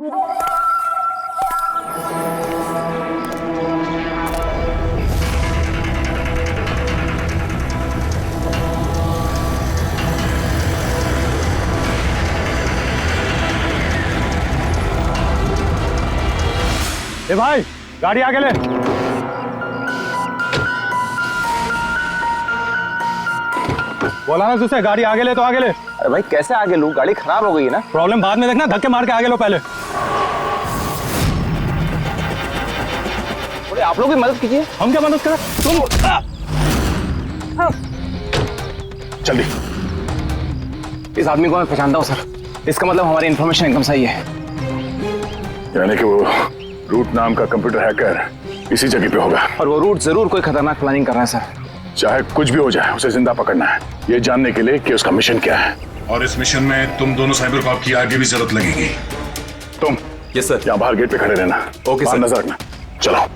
ए भाई, गाड़ी आगे ले। बोला ना तुझसे, गाड़ी आगे ले तो आगे ले। अरे भाई कैसे आगे लूं, गाड़ी खराब हो गई है ना। प्रॉब्लम बाद में देखना, धक्के मार के आगे लो पहले। थोड़ी आप लोग भी मदद कीजिए। हम क्या मदद करें, तुम जल्दी। इस आदमी को मैं पहचानता हूँ सर, इसका मतलब हमारी इन्फॉर्मेशन एकदम सही है। यानी कि वो रूट नाम का कंप्यूटर हैकर इसी जगह पे होगा, और वो रूट जरूर कोई खतरनाक प्लानिंग कर रहा है सर। चाहे कुछ भी हो जाए उसे जिंदा पकड़ना है, ये जानने के लिए कि उसका मिशन क्या है। और इस मिशन में तुम दोनों साइबर कॉप की आगे भी जरूरत लगेगी। तुम यस सर। यहाँ बाहर गेट पे खड़े रहना। ओके बाहर सर। नजर रखना। चलो।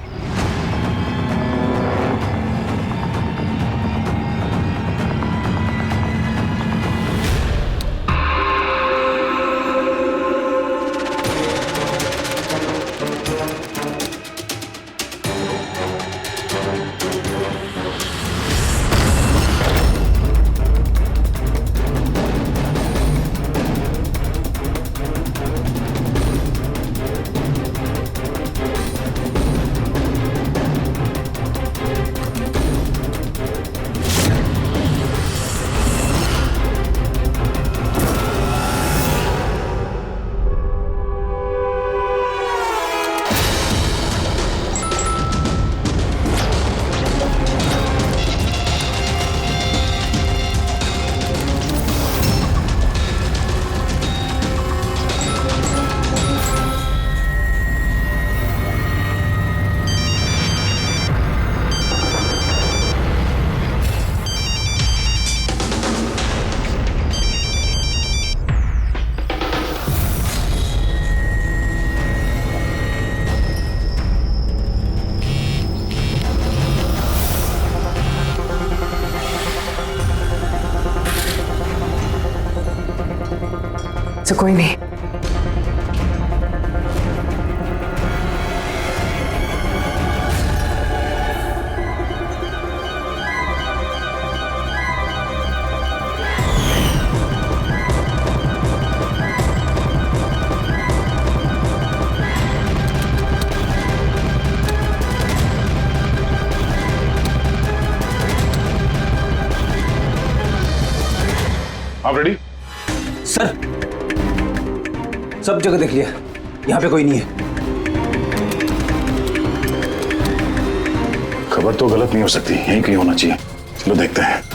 तो कोई नहीं। आप रेडी? सर सब जगह देख लिया, यहाँ पे कोई नहीं है। खबर तो गलत नहीं हो सकती, यहीं कहीं होना चाहिए। चलो देखते हैं।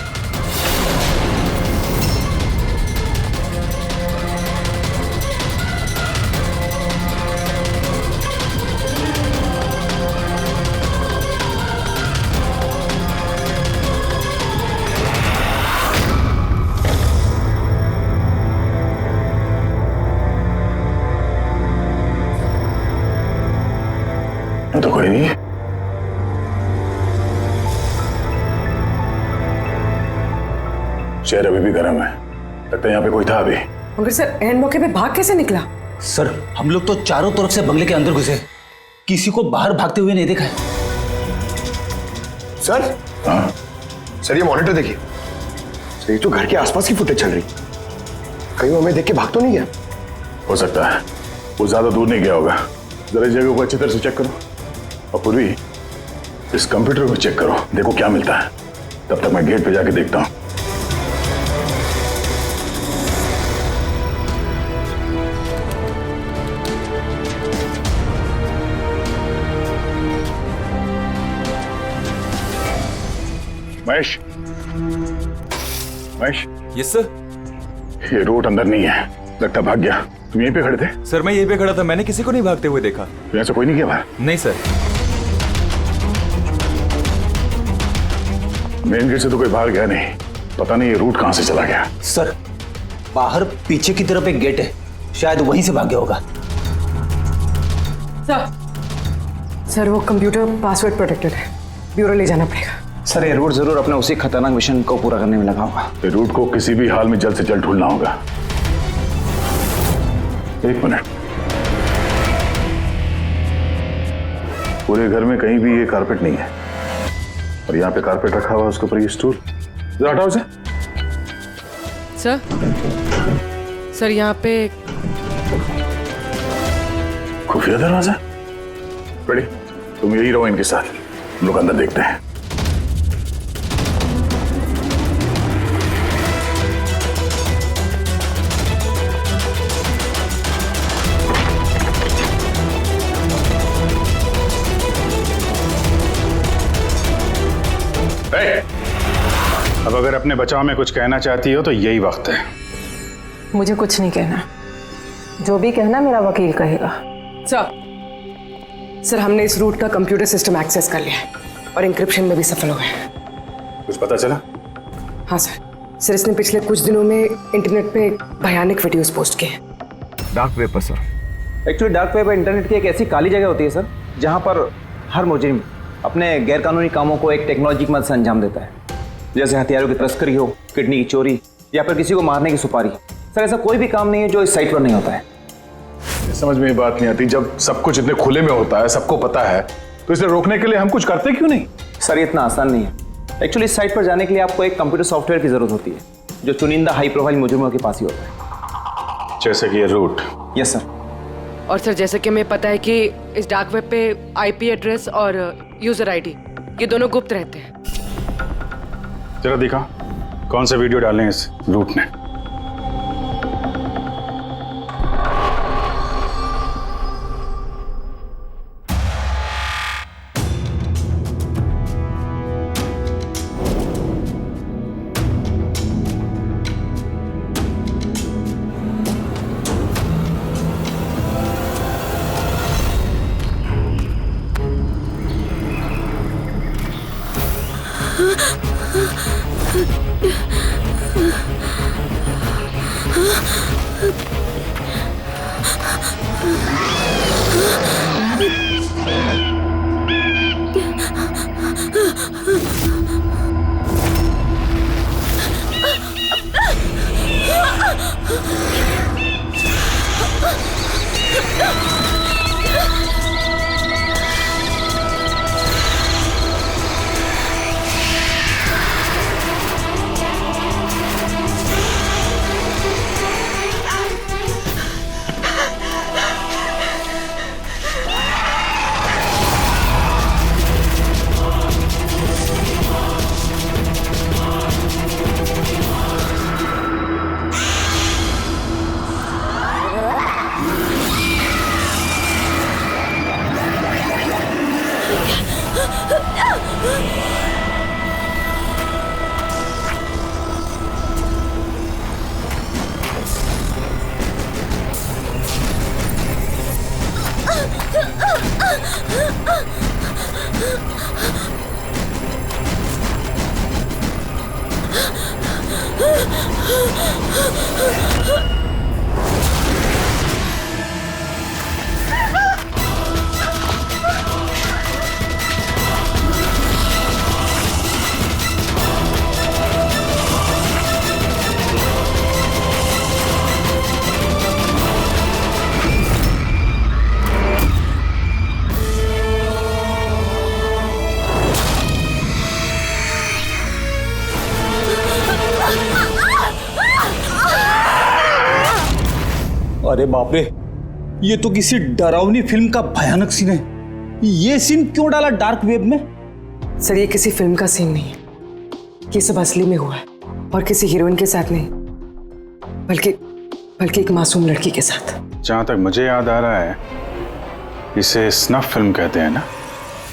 तो कोई नहीं। शहर अभी भी गर्म है, लगता है यहाँ पे कोई था अभी। मगर सर एंड मौके पे भाग कैसे निकला? सर हम लोग तो चारों तरफ से बंगले के अंदर घुसे, किसी को बाहर भागते हुए नहीं देखा है। सर हाँ? सर ये मॉनिटर देखिए सर, ये तो घर के आसपास की फुटेज चल रही, कहीं वो हमें देख के भाग तो नहीं गया? हो सकता है, वो ज्यादा दूर नहीं गया होगा। जरा इस जगह को अच्छी तरह से चेक करो, और पूर्वी इस कंप्यूटर को चेक करो, देखो क्या मिलता है। तब तक मैं गेट पे जाके देखता हूँ। महेश, महेश। Yes sir. ये रूट अंदर नहीं है, लगता भाग गया। तुम यहीं पे खड़े थे? सर मैं यहीं पे खड़ा था, मैंने किसी को नहीं भागते हुए देखा। तो ऐसा कोई नहीं किया बाहर? नहीं सर। मेन गेट से तो कोई बाहर गया नहीं, पता नहीं ये रूट कहां से चला गया। सर बाहर पीछे की तरफ एक गेट है, शायद वहीं से भाग गया होगा। सर वो कंप्यूटर पासवर्ड प्रोटेक्टेड है, ब्यूरो ले जाना पड़ेगा। सर ये रूट जरूर अपने उसी खतरनाक मिशन को पूरा करने में लगा होगा। ये रूट को किसी भी हाल में जल्द से जल्द ढूंढना होगा। एक मिनट। पूरे घर में कहीं भी ये कारपेट नहीं है, और यहाँ पे कारपेट रखा हुआ है, उसके ऊपर ये स्टूल। जरा हटाओ इसे। सर यहाँ पे खुफिया दरवाजा। बड़ी, तुम यही रहो इनके साथ, हम लोग अंदर देखते हैं। अब अगर अपने बचाव में कुछ कहना चाहती हो तो यही वक्त है। मुझे कुछ नहीं कहना, जो भी कहना मेरा वकील कहेगा। सर हमने इस रूट का कंप्यूटर सिस्टम एक्सेस कर लिया है और इंक्रिप्शन में भी सफल हो गए। कुछ पता चला? हाँ सर इसने पिछले कुछ दिनों में इंटरनेट पे भयानक वीडियोस पोस्ट किए। डार्क वेब पर sir. Actually dark web internet की एक ऐसी काली जगह होती है सर, जहाँ पर हर मुजरिम अपने गैरकानूनी कामों को एक टेक्नोलॉजी की मदद से अंजाम देता है, जैसे हथियारों की तस्करी हो, किडनी की चोरी, या फिर किसी को मारने की सुपारी। सर ऐसा कोई भी काम नहीं है जो इस साइट पर नहीं होता है। समझ में ये बात नहीं आती, जब सब कुछ इतने खुले में होता है, सबको पता है, तो इसे रोकने के लिए हम कुछ करते क्यों नहीं? सर ये इतना आसान नहीं है। एक्चुअली इस साइट पर जाने के लिए आपको एक कंप्यूटर सॉफ्टवेयर की जरूरत होती है, जो चुनिंदा हाई प्रोफाइल मुजरिमों के पास ही होता है। जैसे कि ये रूट। Yes sir. और सर जैसे कि हमें पता है कि इस डार्क वेब पे IP एड्रेस और यूजर ID ये दोनों गुप्त रहते हैं। जरा दिखा कौन सा वीडियो डाले हैं इस रूट ने। अरे बाप रे, ये तो किसी डरावनी फिल्म का भयानक सीन है। ये सीन क्यों डाला डार्क वेब में? सर ये किसी फिल्म का सीन नहीं है, ये सब असली में हुआ है और किसी हीरोइन के साथ नहीं, बल्कि एक मासूम लड़की के साथ। जहां तक मुझे याद आ रहा है इसे स्नफ फिल्म कहते हैं ना?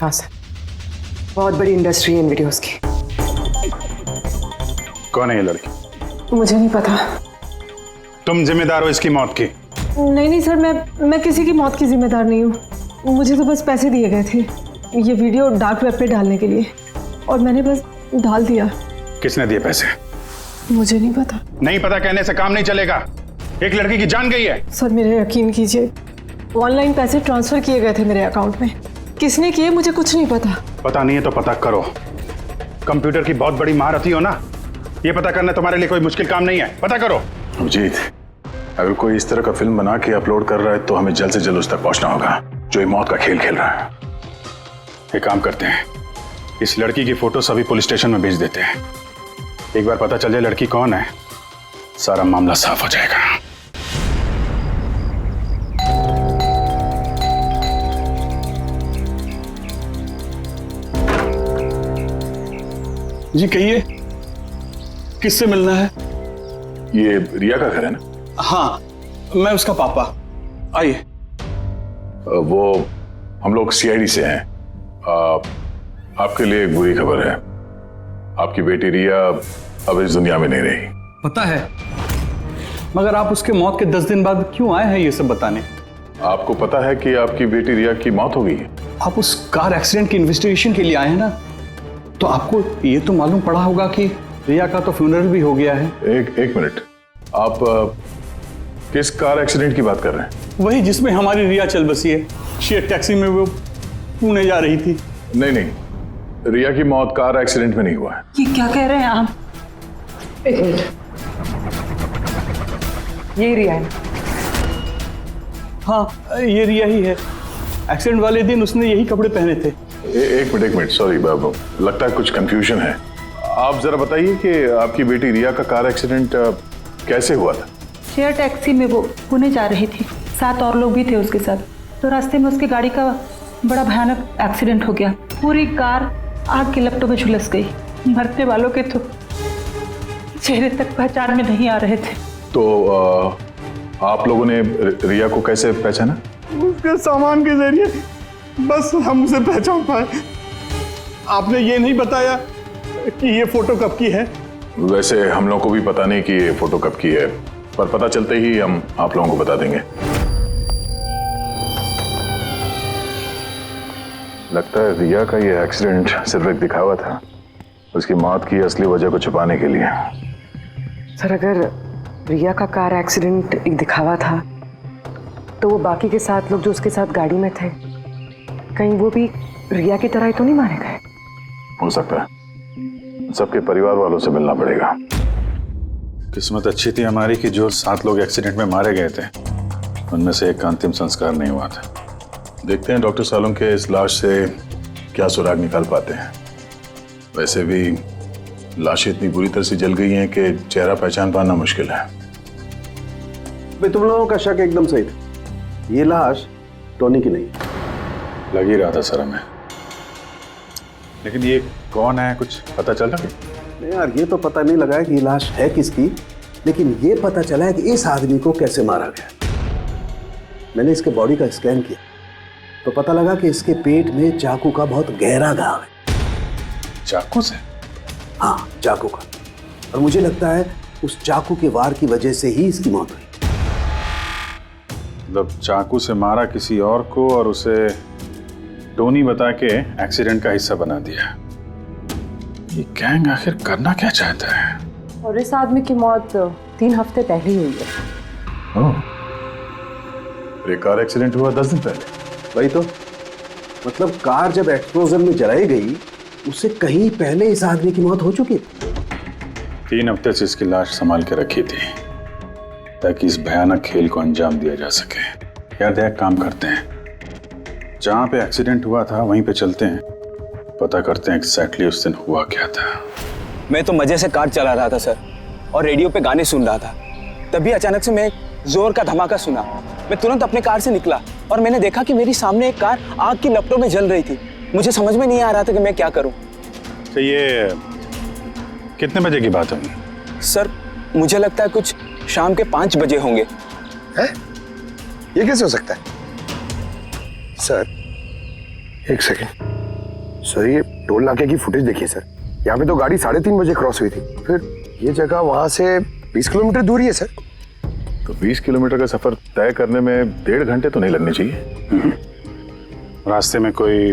हाँ सर, बहुत बड़ी इंडस्ट्री है इन वीडियोस की। कौन है ये लड़की? मुझे नहीं पता। तुम जिम्मेदार हो इसकी मौत की? नहीं सर, मैं किसी की मौत की जिम्मेदार नहीं हूँ। मुझे तो बस पैसे दिए गए थे ये वीडियो डार्क वेब पे डालने के लिए, और मैंने बस डाल दिया। किसने दिए पैसे? मुझे नहीं पता। नहीं पता कहने से काम नहीं चलेगा। एक लड़की की जान गई है। सर मेरे यकीन कीजिए, ऑनलाइन पैसे ट्रांसफर किए गए थे मेरे अकाउंट में। किसने किए मुझे कुछ नहीं पता। पता नहीं है तो पता करो। कंप्यूटर की बहुत बड़ी महारथी हो ना, ये पता करना तुम्हारे लिए कोई मुश्किल काम नहीं है। पता करो। अभिजीत, अगर कोई इस तरह का फिल्म बना के अपलोड कर रहा है तो हमें जल्द से जल्द उस तक पहुंचना होगा जो ये मौत का खेल खेल रहा है। एक काम करते हैं, इस लड़की की फोटो सभी पुलिस स्टेशन में भेज देते हैं। एक बार पता चल जाए लड़की कौन है, सारा मामला साफ हो जाएगा। जी कहिए, किससे मिलना है? ये रिया का घर है ना? हाँ, मैं उसका पापा। आइए। वो हम लोग सीआईडी से हैं। आपके लिए एक बुरी खबर है। आपकी बेटी रिया अब इस दुनिया में नहीं रही। पता है, मगर आप उसके मौत के 10 दिन बाद क्यों आए हैं ये सब बताने? आपको पता है कि आपकी बेटी रिया की मौत हो गई है? आप उस कार एक्सीडेंट की इन्वेस्टिगेशन के लिए आए हैं ना, तो आपको ये तो मालूम पड़ा होगा कि रिया का तो फ्यूनरल भी हो गया है। एक मिनट, आप किस कार एक्सीडेंट की बात कर रहे हैं? वही जिसमें हमारी रिया चल बसी है। शेयर टैक्सी में वो पुणे जा रही थी। नहीं, रिया की मौत कार एक्सीडेंट में नहीं हुआ है। ये क्या कह रहे हैं आप? एक मिनट, ये रिया है। हाँ, ये रिया ही है। एक्सीडेंट वाले दिन उसने यही कपड़े पहने थे। एक मिनट, सॉरी बाबू, लगता है कुछ कंफ्यूजन है। आप जरा बताइए कि आपकी बेटी रिया का कार एक्सीडेंट कैसे हुआ था? शेयर टैक्सी में वो पुणे जा रही थी, 7 और लोग भी थे उसके साथ। तो रास्ते में उसकी गाड़ी का बड़ा भयानक एक्सीडेंट हो गया। पूरी कार आग की लपटों में झुलस गई। मरने वालों के तो चेहरे तक पहचान में नहीं आ रहे थे। तो आप लोगों ने रिया को कैसे पहचाना? उसके सामान के जरिए बस हम उसे पहचान पाए। आपने ये नहीं बताया कि ये फोटो कब की है? वैसे हम लोगों को भी पता नहीं कि ये फोटो कब की है, पर पता चलते ही हम आप लोगों को बता देंगे। लगता है रिया का ये एक्सीडेंट सिर्फ एक दिखावा था, उसकी मौत की असली वजह को छुपाने के लिए। सर, अगर रिया का कार एक्सीडेंट एक दिखावा था, तो वो बाकी के 7 लोग जो उसके साथ गाड़ी में थे, कहीं वो भी रिया की तरह ही तो नहीं मारे गए? हो सकता है। सबके परिवार वालों से मिलना पड़ेगा। किस्मत अच्छी थी हमारी कि जो 7 लोग एक्सीडेंट में मारे गए थे, उनमें से एक का अंतिम संस्कार नहीं हुआ था। देखते हैं डॉक्टर सालों के इस लाश से क्या सुराग निकाल पाते हैं। वैसे भी लाशें इतनी बुरी तरह से जल गई हैं कि चेहरा पहचान पाना मुश्किल है। भाई, तुम लोगों का शक एकदम सही था। ये लाश टोनी की नहीं। लग ही रहा था सर हमें, लेकिन ये कौन है कुछ पता चल रहा है? नहीं यार, ये तो पता नहीं लगा है कि ये लाश है किसकी, लेकिन ये पता चला है कि इस आदमी को कैसे मारा गया। मैंने इसके बॉडी का स्कैन किया तो पता लगा कि इसके पेट में चाकू का बहुत गहरा घाव है। चाकू से? हाँ, चाकू का। और मुझे लगता है उस चाकू के वार की वजह से ही इसकी मौत हुई। मतलब चाकू से मारा किसी और को और उसे टोनी बता के एक्सीडेंट का हिस्सा बना दिया। ये गैंग आखिर करना क्या चाहता है? और इस आदमी की मौत 3 हफ्ते पहले ही हुई है। ये कार एक्सीडेंट हुआ 10 दिन पहले। वही तो, मतलब कार जब एक्सप्लोजन में जलाई गई उससे कहीं पहले इस आदमी की मौत हो चुकी थी। 3 हफ्ते से इसकी लाश संभाल के रखी थी ताकि इस भयानक खेल को अंजाम दिया जा सके। यार एक काम करते हैं, जहां पे एक्सीडेंट हुआ था वहीं पे चलते हैं, पता करते हैं एग्जैक्टली उस दिन हुआ क्या था। मैं तो मजे से कार चला रहा था सर, और रेडियो पे गाने सुन रहा था। तभी अचानक से मैं जोर का धमाका सुना। मैं तुरंत अपने कार से निकला और मैंने देखा कि मेरी सामने एक कार आग की लपटों में जल रही थी। मुझे समझ में नहीं आ रहा था कि मैं क्या करूं। तो ये कितने बजे की बात है? सर, मुझे लगता है कुछ शाम के 5 बजे होंगे। है? ये कैसे हो सकता है? सर, एक सेकेंड सर, ये टोल नाके की फुटेज देखिए सर। यहाँ पे तो गाड़ी 3:30 बजे क्रॉस हुई थी। फिर ये जगह वहां से 20 किलोमीटर दूरी है सर। तो 20 किलोमीटर का सफर तय करने में 1.5 घंटे तो नहीं लगने चाहिए। रास्ते में कोई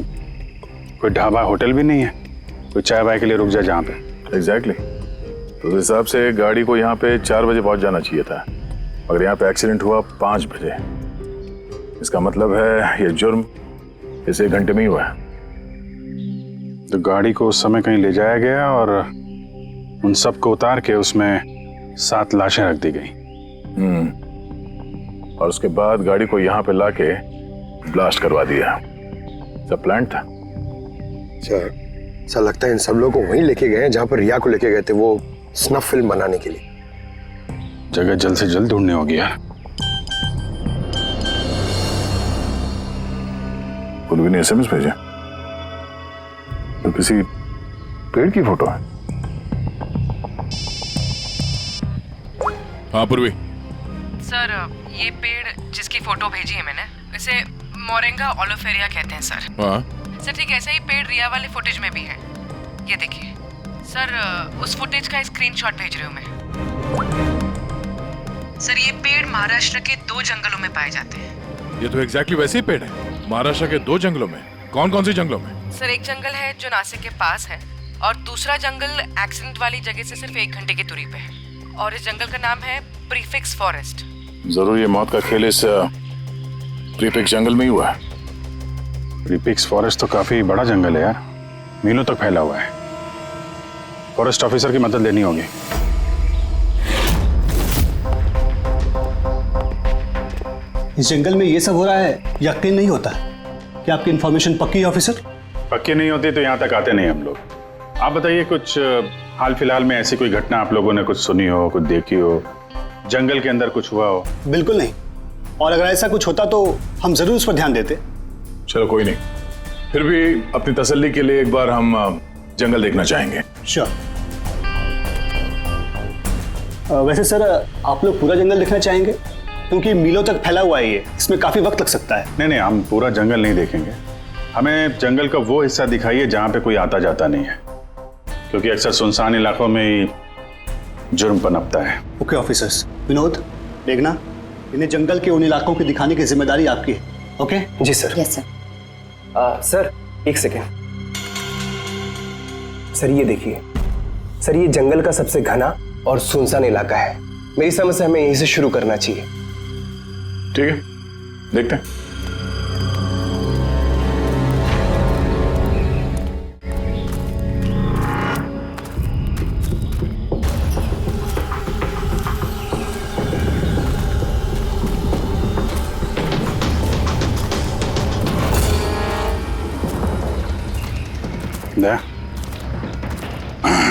ढाबा होटल भी नहीं है, कोई चाय वाय के लिए रुक जाए जहाँ पे। एग्जैक्टली। तो उस हिसाब से गाड़ी को यहाँ पे 4 बजे पहुंच जाना चाहिए था, मगर यहाँ पे एक्सीडेंट हुआ 5 बजे। इसका मतलब है ये जुर्म इस 1 घंटे में ही हुआ है। तो गाड़ी को उस समय कहीं ले जाया गया और उन सबको उतार के उसमें 7 लाशें रख दी गई। और उसके बाद गाड़ी को यहाँ पे लाके ब्लास्ट करवा दिया। सब प्लान था। सर, ऐसा लगता है इन सब लोगों को वहीं लेके गए हैं जहां पर रिया को लेके गए थे, वो स्नफ फिल्म बनाने के लिए। जगह जल्द से जल्द ढूंढनी होगी यार। पूर्वी ने SMS भेजा तो किसी पेड़ की फोटो है। हाँ पूर्वी। सर, ये पेड़ जिसकी फोटो भेजी है मैंने, इसे मोरिंगा ओलिफेरिया कहते हैं सर। हाँ सर, ठीक ऐसा ही पेड़ रिया वाले फुटेज में भी है। ये देखिए सर, उस फुटेज का स्क्रीनशॉट भेज रही हूँ मैं। सर, ये पेड़ महाराष्ट्र के 2 जंगलों में पाए जाते हैं। ये तो एग्जैक्टली वैसे ही पेड़ है। महाराष्ट्र के 2 जंगलों में? कौन कौन से जंगलों में? सर, एक जंगल है जो नासिक के पास है और दूसरा जंगल एक्सीडेंट वाली जगह से सिर्फ 1 घंटे की दूरी पे है और इस जंगल का नाम है प्रीफिक्स फॉरेस्ट। जरूर ये मौत का खेल इस प्रीफिक्स जंगल में ही हुआ है। प्रीफिक्स फॉरेस्ट तो काफी बड़ा जंगल है यार, मीलों तक फैला हुआ है। फॉरेस्ट ऑफिसर की मदद लेनी होगी। इस जंगल में ये सब हो रहा है, यकीन नहीं होता कि आपकी इन्फॉर्मेशन पक्की है ऑफिसर? पक्की नहीं होती तो यहाँ तक आते नहीं हम लोग। आप बताइए, कुछ हाल फिलहाल में ऐसी कोई घटना आप लोगों ने कुछ सुनी हो, कुछ देखी हो, जंगल के अंदर कुछ हुआ हो? बिल्कुल नहीं, और अगर ऐसा कुछ होता तो हम जरूर उस पर ध्यान देते। चलो कोई नहीं, फिर भी अपनी तसल्ली के लिए एक बार हम जंगल देखना चाहेंगे। श्योर। वैसे सर, आप लोग पूरा जंगल देखना चाहेंगे? क्योंकि मीलों तक फैला हुआ है ये, इसमें काफी वक्त लग सकता है। नहीं नहीं, हम पूरा जंगल नहीं देखेंगे। हमें जंगल का वो हिस्सा दिखाइए जहाँ पे कोई आता जाता नहीं है, क्योंकि अक्सर सुनसान इलाकों में ही जुर्म पनपता है। Okay officers. विनोद, देखना, इन्हें जंगल के उन इलाकों की दिखाने की जिम्मेदारी आपकी है। ओके? जी सर। Yes sir. सर, एक सेकेंड। सर, ये देखिए सर, ये जंगल का सबसे घना और सुनसान इलाका है। मेरी समझ से हमें यहीं से शुरू करना चाहिए। ठीक है, देखते हैं।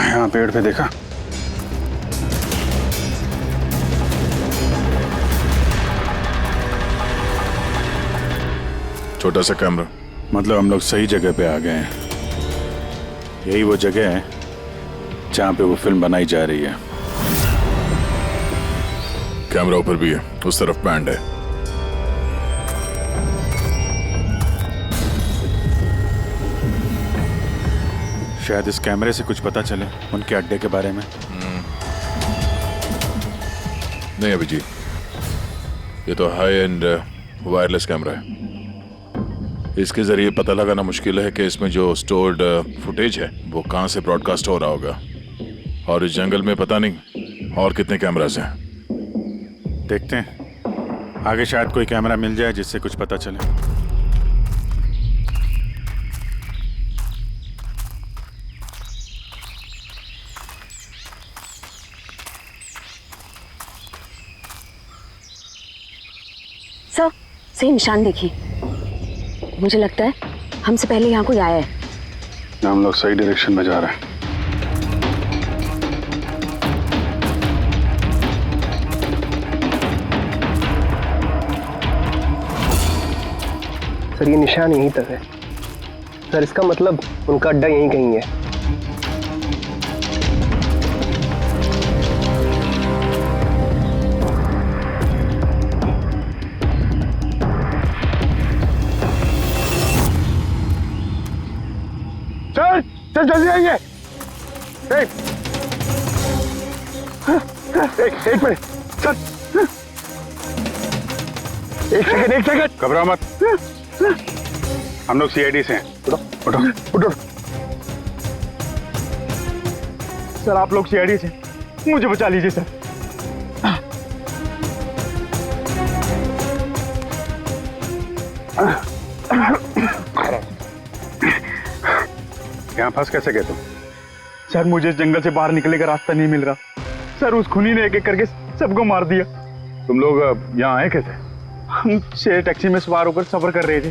यहाँ पेड़ पे देखा? छोटा सा कैमरा। मतलब हम लोग सही जगह पे आ गए हैं। यही वो जगह है जहाँ पे वो फिल्म बनाई जा रही है। कैमरा ऊपर भी है, उस तरफ बैंड है। शायद इस कैमरे से कुछ पता चले उनके अड्डे के बारे में। नहीं अभिजीत, ये तो हाई एंड वायरलेस कैमरा है। इसके जरिए पता लगाना मुश्किल है कि इसमें जो स्टोर्ड फुटेज है वो कहाँ से ब्रॉडकास्ट हो रहा होगा, और इस जंगल में पता नहीं और कितने कैमरास हैं। देखते हैं, आगे शायद कोई कैमरा मिल जाए जिससे कुछ पता चले। सर, सही निशान देखिए। मुझे लगता है हमसे पहले यहाँ कोई आया है। हम लोग सही डायरेक्शन में जा रहे हैं। सर, ये निशान यहीं तक है। सर, इसका मतलब उनका अड्डा यहीं कहीं है। सर, सर जल्दी आइए। एक मिनट सर, एक सेकंड। घबराओ मत, हम लोग CID से हैं। उठो उठो। सर, आप लोग CID से, मुझे बचा लीजिए सर। यहाँ फंस कैसे गए तुम? सर, मुझे इस जंगल से बाहर निकलने का रास्ता नहीं मिल रहा। सर, उस खूनी ने एक एक करके सबको मार दिया। तुम लोग यहाँ आए कैसे? हम शेयर टैक्सी में सवार होकर सफर कर रहे थे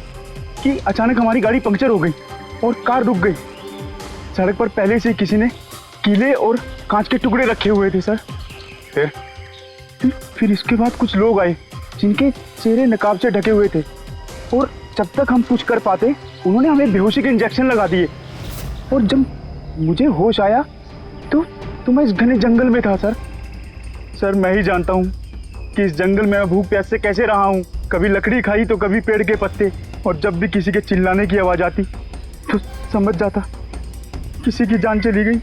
कि अचानक हमारी गाड़ी पंक्चर हो गई। और कार रुक गई। सड़क पर पहले से किसी ने कीले और कांच के टुकड़े रखे हुए थे सर। फिर इसके बाद कुछ लोग आए जिनके चेहरे नकाब से ढके हुए थे, और जब तक हम कुछ कर पाते उन्होंने हमें बेहोशी के इंजेक्शन लगा दिए। और जब मुझे होश आया तो मैं इस घने जंगल में था सर। मैं ही जानता हूँ कि इस जंगल में मैं भूख प्यास से कैसे रहा हूँ। कभी लकड़ी खाई तो कभी पेड़ के पत्ते, और जब भी किसी के चिल्लाने की आवाज़ आती तो समझ जाता किसी की जान चली गई।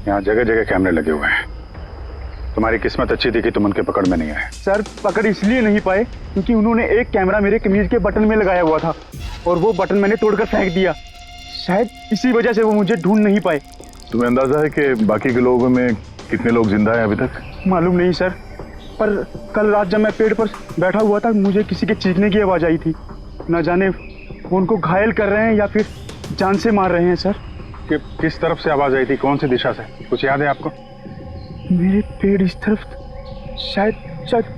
यहाँ जगह जगह कैमरे लगे हुए हैं। तुम्हारी किस्मत अच्छी थी कि तुम उनके पकड़ में नहीं आए। सर पकड़ इसलिए नहीं पाए क्योंकि उन्होंने एक कैमरा मेरे कमीज के बटन में लगाया हुआ था, और वो बटन मैंने तोड़कर फेंक दिया। शायद इसी वजह से वो मुझे ढूंढ नहीं पाए। तुम्हें अंदाजा है कि बाकी के लोगों में कितने लोग जिंदा हैं अभी तक? मालूम नहीं सर, पर कल रात जब मैं पेड़ पर बैठा हुआ था मुझे किसी के चीखने की आवाज़ आई थी। न जाने वो उनको घायल कर रहे हैं या फिर जान से मार रहे हैं सर। कि किस तरफ से आवाज़ आई थी, कौन सी दिशा से, कुछ याद है आपको? मेरे पेड़ इस तरफ, शायद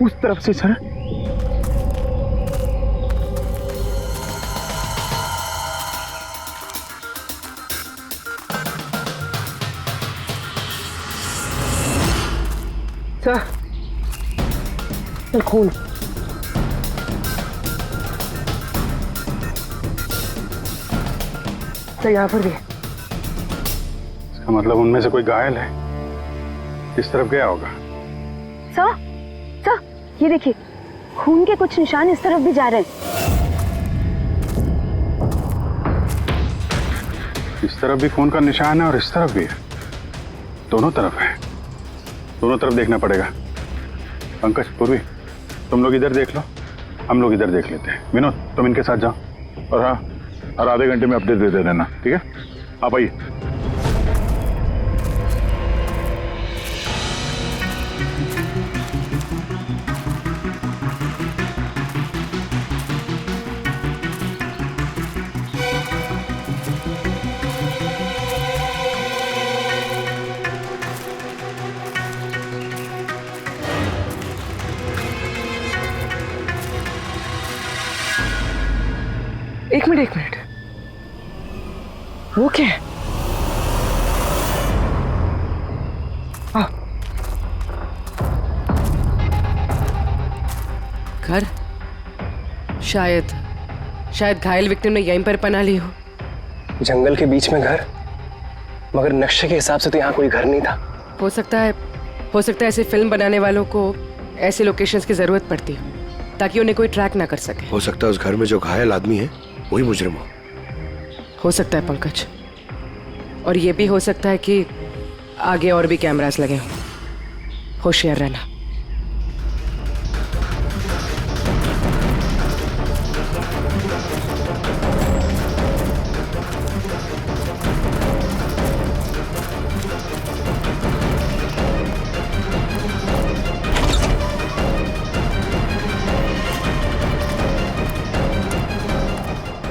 उस तरफ से सर। सर खून। सर यहाँ पर भी। इसका मतलब उनमें से कोई घायल है। किस तरफ गया होगा? सर ये देखिए, खून के कुछ निशान इस तरफ भी जा रहे हैं। इस तरफ भी खून का निशान है और इस तरफ भी है। दोनों तरफ है। दोनों तरफ देखना पड़ेगा। पंकज, पूर्वी, तुम लोग इधर देख लो, हम लोग इधर देख लेते हैं। विनोद, तुम इनके साथ जाओ, और हाँ, हर आधे घंटे में अपडेट दे देना, ठीक है? आप आइए। एक मिनट, वो क्या है? घर? शायद घायल विक्टिम ने यहीं पर पनाह ली हो। जंगल के बीच में घर, मगर नक्शे के हिसाब से तो यहाँ कोई घर नहीं था। हो सकता है ऐसे फिल्म बनाने वालों को ऐसे लोकेशंस की जरूरत पड़ती हो ताकि उन्हें कोई ट्रैक ना कर सके। हो सकता है उस घर में जो घायल आदमी है वही मुजरिम हो सकता है पंकज, और ये भी हो सकता है कि आगे और भी कैमरास लगे हों। होशियार रहना।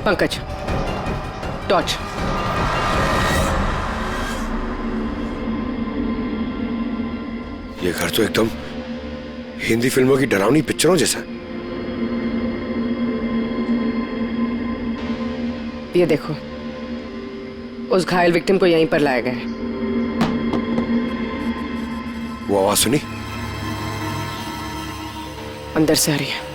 पंकज, टॉर्च। ये घर तो एकदम हिंदी फिल्मों की डरावनी पिक्चरों जैसा। ये देखो, उस घायल विक्टिम को यहीं पर लाया गया है। वो आवाज सुनी? अंदर से आ रही है।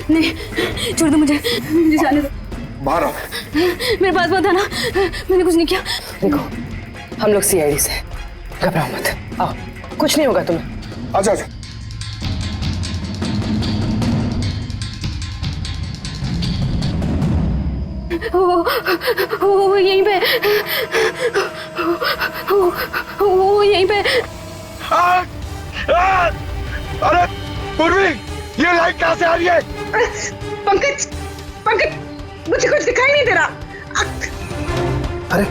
नहीं, छोड़ दो मुझे जाने दो। बाहर आओ। मेरे पास मत आना, मैंने कुछ नहीं किया। देखो, हम लोग सीआईडी से, घबराओ मत। आओ, कुछ नहीं होगा तुम्हें। अच्छा। वो यहीं पे, वो यहीं पे। अरे पूर्वी, ये लाइट कहाँ से आ रही है? पंकज, मुझे कुछ दिखाई नहीं दे रहा। अरे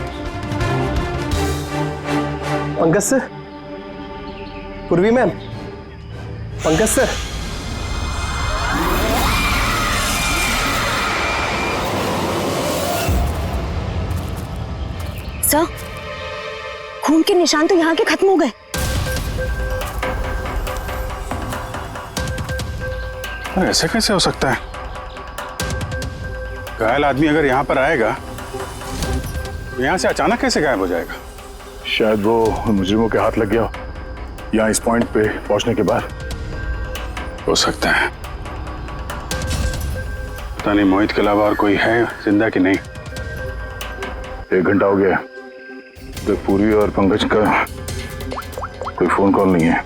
पंकज सर, पूर्वी मैम, पंकज सर। सर, खून के निशान तो यहाँ के खत्म हो गए। अरे ऐसे कैसे हो सकता है? घायल आदमी अगर यहाँ पर आएगा तो यहाँ से अचानक कैसे गायब हो जाएगा? शायद वो मुजरिमों के हाथ लग गया हो, यहाँ इस पॉइंट पे पहुंचने के बाद। हो सकता है। पता नहीं मोहित के अलावा और कोई है जिंदा कि नहीं। 1 घंटा हो गया तो पूर्वी और पंकज का कोई फोन कॉल नहीं है।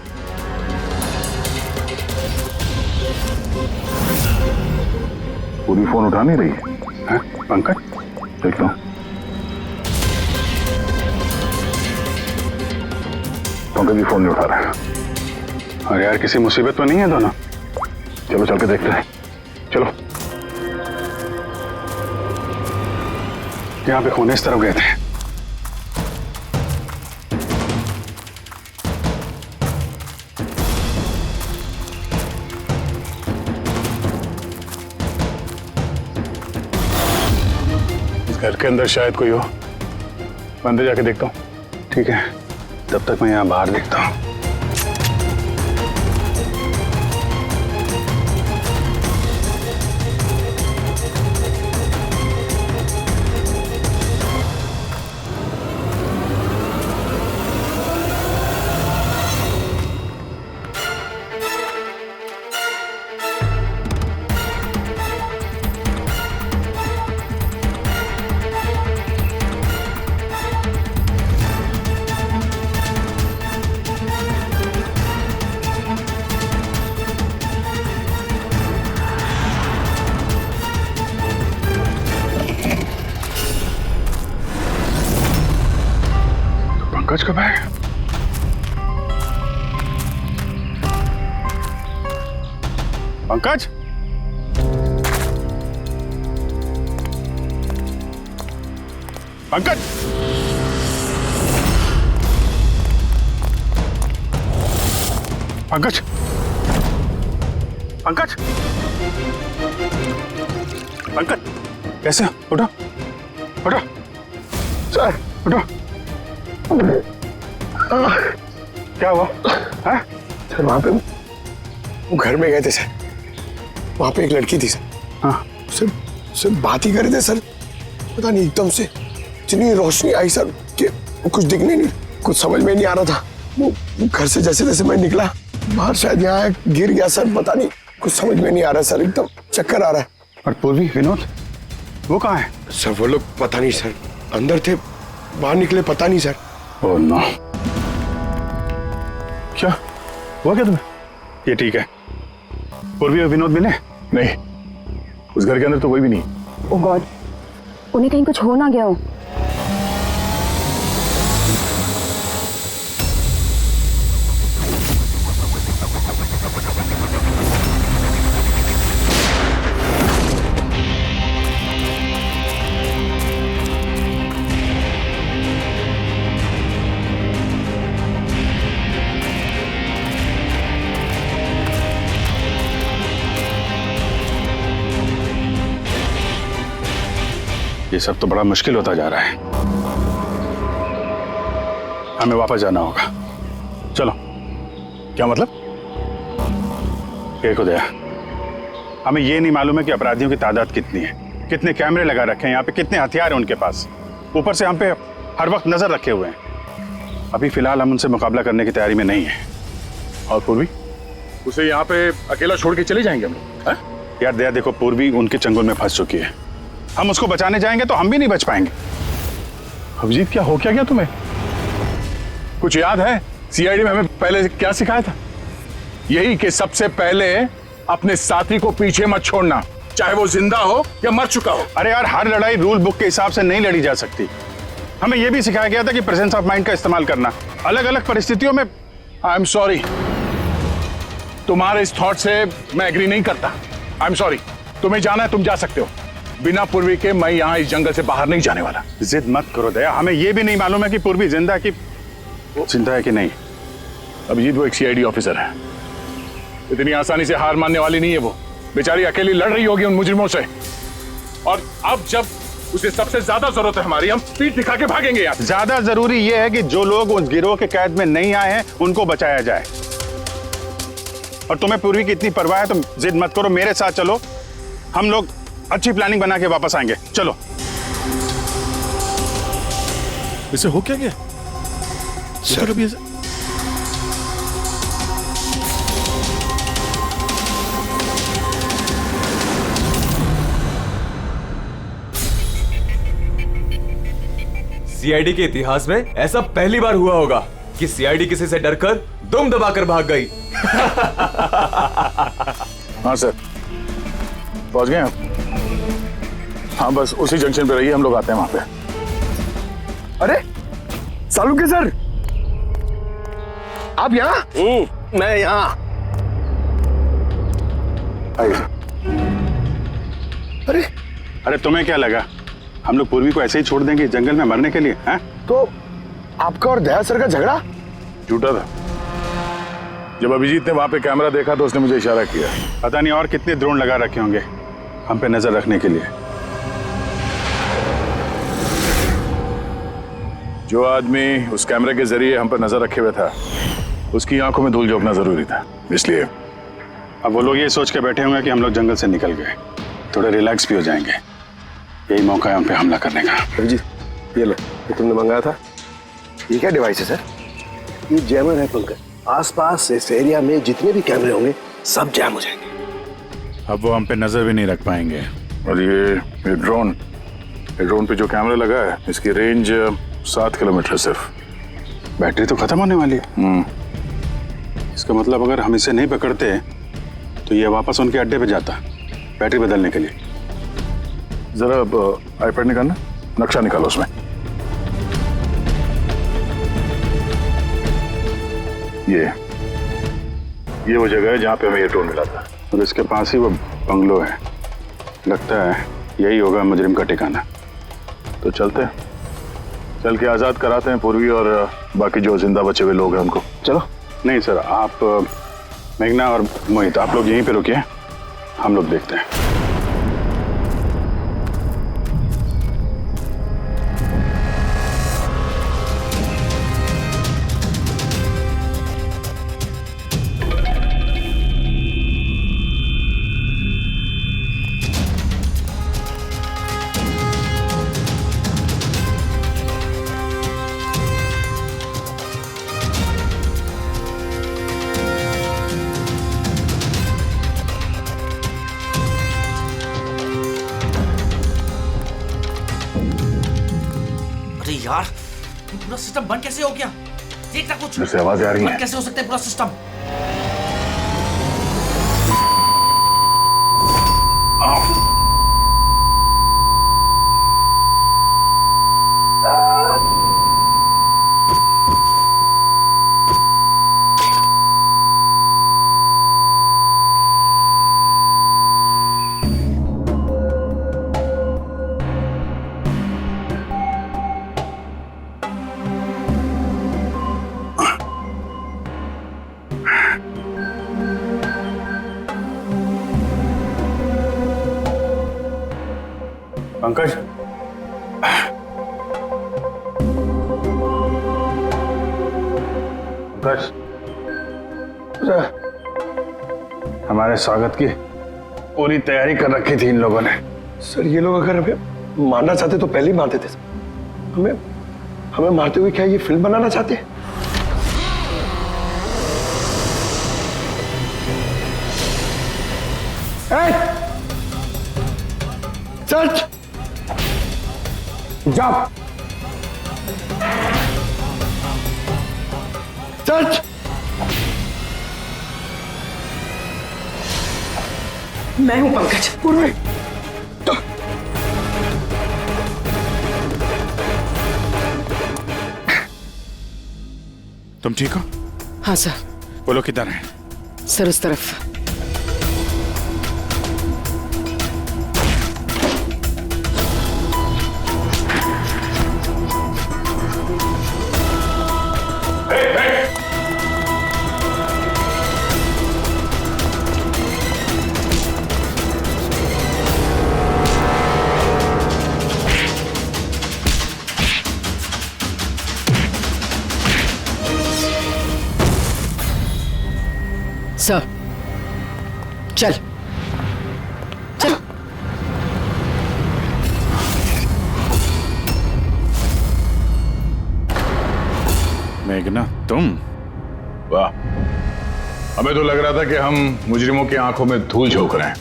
पूरी फोन उठा नहीं रही है। पंकज देखता हूँ। पंकज भी फोन नहीं उठा रहा है। अरे यार किसी मुसीबत में नहीं है दोनों? चलो चल के देखते हैं, चलो। यहाँ पे खून इस तरफ गए थे। घर के अंदर शायद कोई हो, मैं अंदर जाके देखता हूँ। ठीक है, तब तक मैं यहाँ बाहर देखता हूँ। पंकज कब आए? पंकज, पंकज, पंकज, पंकज, पंकज, कैसे? उठो, उठो, सर, उठो। क्या हुआ? हाँ? सर वहाँ पे वो घर में गए थे सर, वहाँ पे एक लड़की थी सर। हाँ। सर बात ही कर रहे थे सर, पता नहीं एकदम से इतनी रोशनी आई सर कि कुछ दिखने नहीं, कुछ समझ में नहीं आ रहा था। वो घर से जैसे जैसे मैं निकला बाहर, शायद यहाँ गिर गया सर, पता नहीं, कुछ समझ में नहीं आ रहा सर, एकदम चक्कर आ रहा है। और पूर्वी, विनोद, वो कहाँ है? सर वो लोग पता नहीं सर, अंदर थे, बाहर निकले पता नहीं सर। ओह नो, क्या हुआ क्या तुम्हें? ये ठीक है। पूर्वी और विनोद मिले? नहीं, उस घर के अंदर तो कोई भी नहीं। ओह गॉड, उन्हें कहीं कुछ हो ना गया हो। ये सब तो बड़ा मुश्किल होता जा रहा है। हमें वापस जाना होगा। चलो। क्या मतलब? देखो दया, हमें ये नहीं मालूम है कि अपराधियों की तादाद कितनी है, कितने कैमरे लगा रखे हैं यहाँ पे, कितने हथियार हैं उनके पास, ऊपर से हम पे हर वक्त नजर रखे हुए हैं। अभी फिलहाल हम उनसे मुकाबला करने की तैयारी में नहीं है। और पूर्वी, उसे यहाँ पे अकेला छोड़ के चले जाएंगे हम लोग? यार दया देखो, पूर्वी उनके चंगुल में फंस चुकी है। हम उसको बचाने जाएंगे तो हम भी नहीं बच पाएंगे। अभिजीत, क्या हो क्या गया तुम्हें? कुछ याद है सीआईडी में हमें पहले क्या सिखाया था? यही कि सबसे पहले अपने साथी को पीछे मत छोड़ना, चाहे वो जिंदा हो या मर चुका हो। अरे यार, हर लड़ाई रूल बुक के हिसाब से नहीं लड़ी जा सकती। हमें यह भी सिखाया गया था कि प्रेजेंस ऑफ माइंड का इस्तेमाल करना अलग अलग परिस्थितियों में। आई एम सॉरी, तुम्हारे इस थॉट से मैं एग्री नहीं करता। आई एम सॉरी, तुम्हें जाना है तुम जा सकते हो, बिना पूर्वी के मैं यहाँ इस जंगल से बाहर नहीं जाने वाला। जिद मत करो दया, हमें यह भी नहीं मालूम है कि पूर्वी जिंदा है कि नहीं। अभिजीत, वो एक सीआईडी ऑफिसर है, इतनी आसानी से हार मानने वाली नहीं है। वो बेचारी अकेली लड़ रही होगी उन मुजरिमों से, और अब जब उसे सबसे ज्यादा जरूरत है हमारी। हम पीठ दिखा के भागेंगे यार। ज्यादा जरूरी यह है कि जो लोग उस गिरोह के कैद में नहीं आए हैं उनको बचाया जाए। और तुम्हें पूर्वी की इतनी परवाह है तो जिद मत करो, मेरे साथ चलो, हम लोग अच्छी प्लानिंग बना के वापस आएंगे। चलो। इसे हो क्या गया सर? अभी सीआईडी के इतिहास में ऐसा पहली बार हुआ होगा कि सीआईडी किसी से डरकर दुम दबाकर भाग गई। हाँ सर, पहुंच गए आप? हाँ बस उसी जंक्शन पे रहिए, हम लोग आते हैं वहां पे। अरे सालुंके सर, आप यहाँ? मैं यहाँ। अरे अरे तुम्हें क्या लगा हम लोग पूर्वी को ऐसे ही छोड़ देंगे जंगल में मरने के लिए? हैं? तो आपका और दया सर का झगड़ा झूठा था। जब अभिजीत ने वहां पे कैमरा देखा तो उसने मुझे इशारा किया। पता नहीं और कितने ड्रोन लगा रखे होंगे हम पे नजर रखने के लिए। जो आदमी उस कैमरे के जरिए हम पर नजर रखे हुए था उसकी आंखों में धूल झोंकना जरूरी था, इसलिए। अब वो लोग ये सोच के बैठे होंगे कि हम लोग जंगल से निकल गए, थोड़े रिलैक्स भी हो जाएंगे। यही मौका है हम पे हमला करने का। अभिजीत, ये लो, ये तुमने मंगाया था। ये क्या डिवाइस है सर? ये जैमर है पंकज। आसपास इस एरिया में जितने भी कैमरे होंगे सब जैम हो जाएंगे। अब वो हम पे नजर भी नहीं रख पाएंगे। और ये ड्रोन पे जो कैमरा लगा है इसकी रेंज 7 किलोमीटर सिर्फ। बैटरी तो खत्म होने वाली है। इसका मतलब अगर हम इसे नहीं पकड़ते तो ये वापस उनके अड्डे पे जाता बैटरी बदलने के लिए। जरा आईपैड निकालना, नक्शा निकालो उसमें। ये वो जगह है जहाँ पे हमें ये ड्रोन मिला था और इसके पास ही वो बंगलो है। लगता है यही होगा मुजरिम का ठिकाना। तो चलते हैं, चल के आजाद कराते हैं पूर्वी और बाकी जो जिंदा बचे हुए लोग हैं उनको। चलो। नहीं सर, आप मेघना और मोहित आप लोग यहीं पे रुकिए, हम लोग देखते हैं। यार, पूरा सिस्टम बंद कैसे हो गया? देख ना कुछ। जैसे आवाजें आ रही हैं। बंद कैसे हो सकता है पूरा सिस्टम? पंकज, पंकज, हमारे स्वागत की पूरी तैयारी कर रखी थी इन लोगों ने। सर ये लोग अगर हमें मारना चाहते तो पहले ही मार देते। हमें मारते हुए क्या ये फिल्म बनाना चाहते हैं? सच जा, सच। मैं हूं पंकज। पूर्वी, तुम ठीक हो? हाँ सर। वो लोग किधर हैं? सर उस तरफ। चल चल। मेघना तुम? वाह, हमें तो लग रहा था कि हम मुजरिमों की आंखों में धूल झोंक रहे हैं।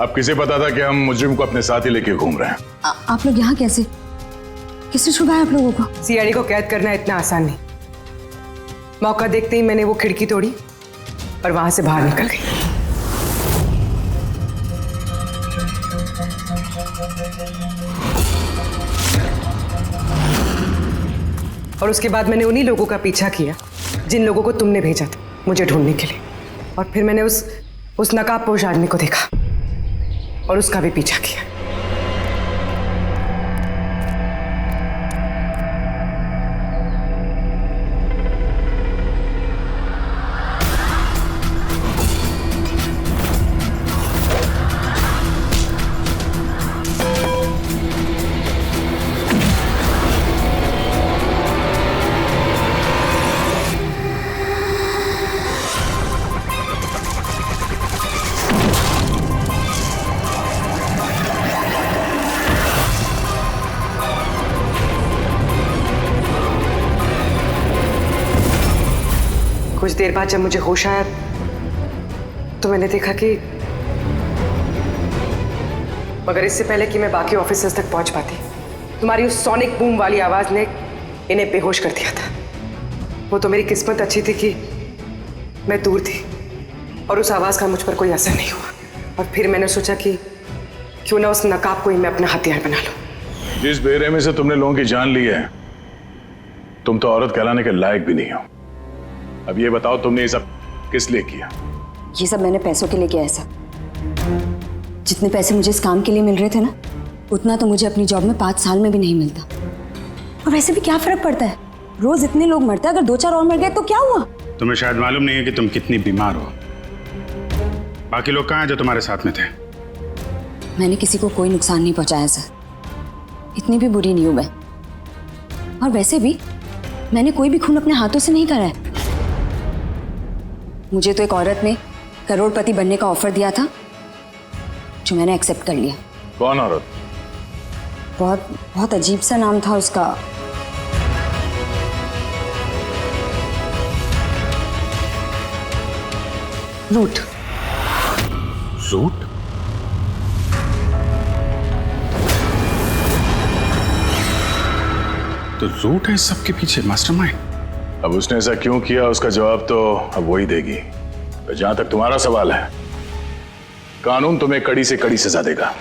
अब किसे पता था कि हम मुजरिम को अपने साथ ही लेके घूम रहे हैं। आप लोग यहाँ कैसे? किसने छुड़वाया आप लोगों को? सीआईडी को कैद करना इतना आसान नहीं। मौका देखते ही मैंने वो खिड़की तोड़ी और वहां से बाहर निकल गई। और उसके बाद मैंने उन्हीं लोगों का पीछा किया जिन लोगों को तुमने भेजा था मुझे ढूंढने के लिए। और फिर मैंने उस नकाबपोश आदमी को देखा और उसका भी पीछा किया। कुछ देर बाद जब मुझे होश आया तो मैंने देखा कि मगर इससे पहले कि मैं बाकी ऑफिसर्स तक पहुंच पाती, तुम्हारी उस सोनिक बूम वाली आवाज ने इन्हें बेहोश कर दिया था। वो तो मेरी किस्मत अच्छी थी कि मैं दूर थी और उस आवाज का मुझ पर कोई असर नहीं हुआ। और फिर मैंने सोचा कि क्यों ना उस नकाब को ही मैं अपना हथियार बना लूं। जिस बेरहमी से तुमने लोगों की जान ली है, तुम तो औरत कहलाने के लायक भी नहीं हो। अब ये बताओ, तुमने ये सब किस लिए किया? ये सब मैंने पैसों के लिए किया है सर। जितने पैसे मुझे इस काम के लिए मिल रहे थे ना, उतना तो मुझे अपनी जॉब में 5 साल में भी नहीं मिलता। और वैसे भी क्या फर्क पड़ता है, रोज इतने लोग मरते हैं, अगर 2-4 और मर गए तो क्या हुआ? तुम्हें शायद मालूम नहीं है कि तुम कितनी बीमार हो। बाकी लोग कहाँ हैं जो तुम्हारे साथ में थे? मैंने किसी को कोई नुकसान नहीं पहुंचाया सर, इतनी भी बुरी नहीं हूं मैं। और वैसे भी मैंने कोई भी खून अपने हाथों से नहीं करा है। मुझे तो एक औरत ने करोड़पति बनने का ऑफर दिया था जो मैंने एक्सेप्ट कर लिया। कौन औरत? बहुत अजीब सा नाम था उसका। रूट। रूट? तो रूट है इस सब के पीछे मास्टरमाइंड। अब उसने ऐसा क्यों किया, उसका जवाब तो अब वही देगी। जहां तक तुम्हारा सवाल है, कानून तुम्हें कड़ी से कड़ी सजा देगा।